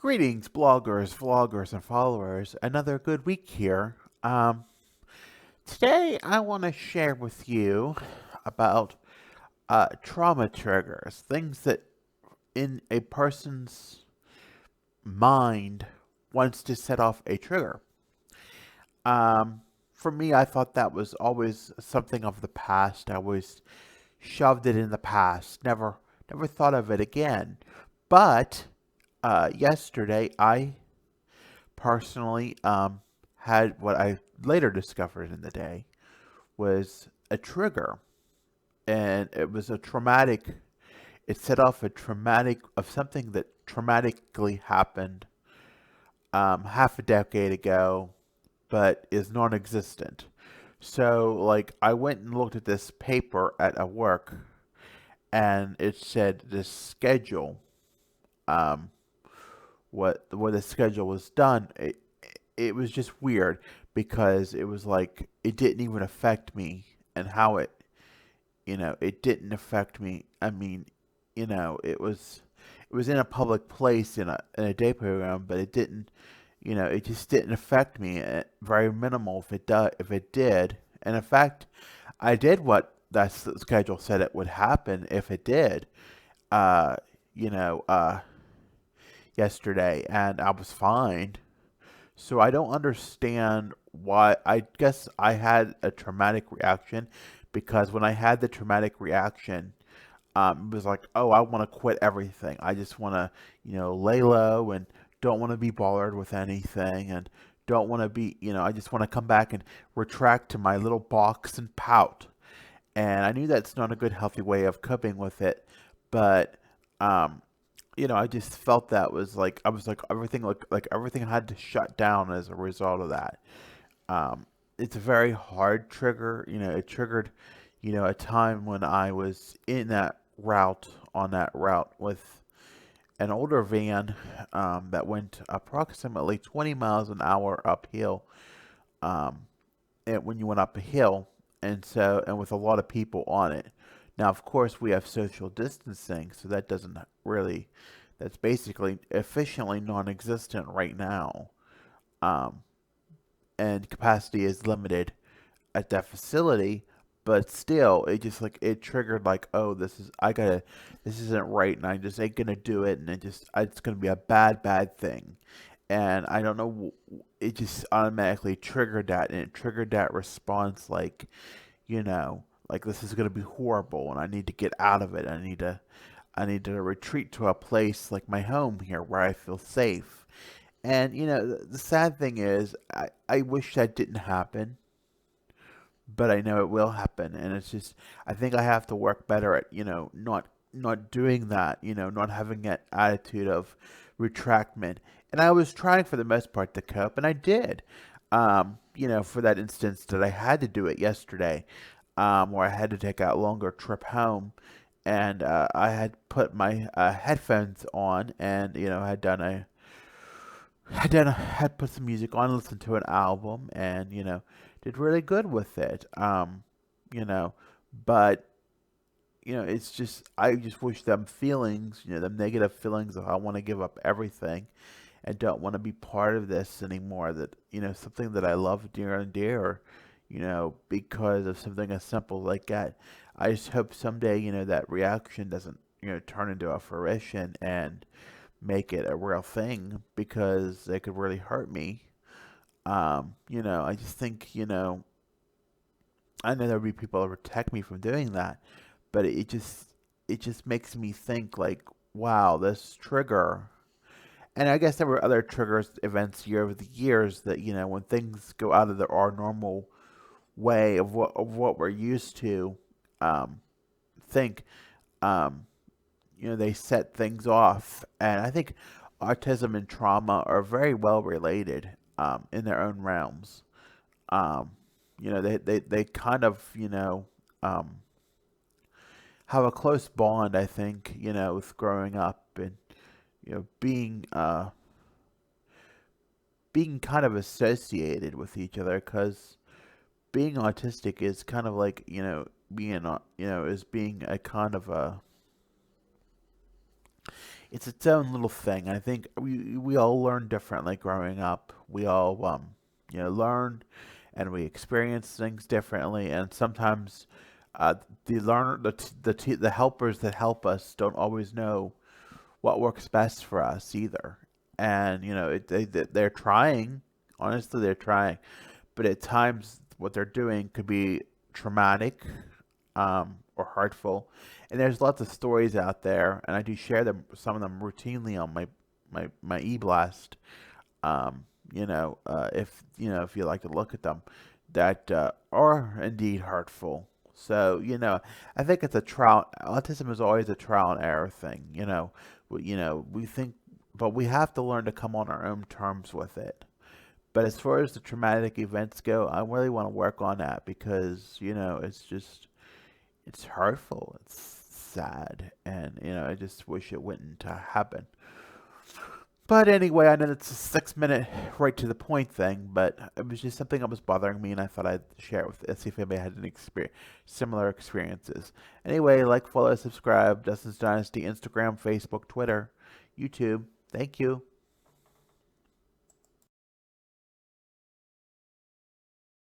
Greetings, bloggers, vloggers, and followers. Another good week here. Today, I want to share with you about trauma triggers, things that in a person's mind wants to set off a trigger. For me, I thought that was always something of the past. I always shoved it in the past. Never thought of it again. But yesterday, I personally had what I later discovered in the day was a trigger, and it was a traumatic. It set off a traumatic of something that traumatically happened half a decade ago, but is non-existent. So, like, I went and looked at this paper at a work, and it said this schedule. Um, what the schedule was done. It was just weird because it was like it didn't even affect me and how it didn't affect me. I mean, it was in a public place in a day program, but it didn't, it just didn't affect me. Very minimal if it did. And in fact, I did what that schedule said it would happen if it did. Uh, you know, uh, Yesterday, and I was fine. So I don't understand why. I guess I had a traumatic reaction because when I had the traumatic reaction, it was like, oh, I want to quit everything. I just want to, lay low and don't want to be bothered with anything and don't want to be, I just want to come back and retract to my little box and pout. And I knew that's not a good, healthy way of coping with it, but um, I just felt that was like I was like everything like everything had to shut down as a result of that. It's a very hard trigger. It triggered, a time when I was in that route on that route with an older van that went approximately 20 miles an hour uphill. Um, and when you went up a hill, and with a lot of people on it. Now, of course, we have social distancing, so that doesn't really. That's basically efficiently non-existent right now, um, and capacity is limited at that facility. But still, it just like it triggered like, oh, this isn't right, and I just ain't gonna do it, and it's gonna be a bad thing, and I don't know, it just automatically triggered that, and it triggered that response like this is gonna be horrible, and I need to get out of it. I need to retreat to a place like my home here where I feel safe. And the sad thing is, I wish that didn't happen, but I know it will happen, and it's just I think I have to work better at not doing that, not having that attitude of retractment. And I was trying for the most part to cope, and I did. For that instance that I had to do it yesterday, where I had to take a longer trip home, and I had put my headphones on, and had put some music on, listened to an album, and did really good with it. You know, but it's just I just wish them feelings, them negative feelings of I want to give up everything and don't want to be part of this anymore. That something that I love dear and dear, because of something as simple like that. I just hope someday that reaction doesn't turn into a fruition and make it a real thing because it could really hurt me. I just think I know there'll be people that protect me from doing that, but it just makes me think like, wow, this trigger. And I guess there were other triggers events here over the years that when things go out of our normal way of what we're used to, um, think they set things off, and I think autism and trauma are very well related in their own realms. Um, they kind of um, have a close bond. I think with growing up and being kind of associated with each other because being autistic is kind of like being is being a kind of a it's its own little thing. I think we all learn differently growing up. We all learn and we experience things differently, and sometimes the learner the helpers that help us don't always know what works best for us either. And they're trying. Honestly, they're trying, but at times what they're doing could be traumatic, or hurtful. And there's lots of stories out there, and I do share them, some of them routinely on my e-blast. If if you like to look at them, that are indeed hurtful. So I think it's a trial. Autism is always a trial and error thing. We think, but we have to learn to come on our own terms with it. But as far as the traumatic events go, I really want to work on that because it's hurtful, it's sad, and I just wish it wouldn't happen. But anyway, I know it's a 6 minute, right to the point thing, but it was just something that was bothering me, and I thought I'd share it see if anybody had similar experiences. Anyway, like, follow, subscribe, Dustin's Dynasty, Instagram, Facebook, Twitter, YouTube. Thank you.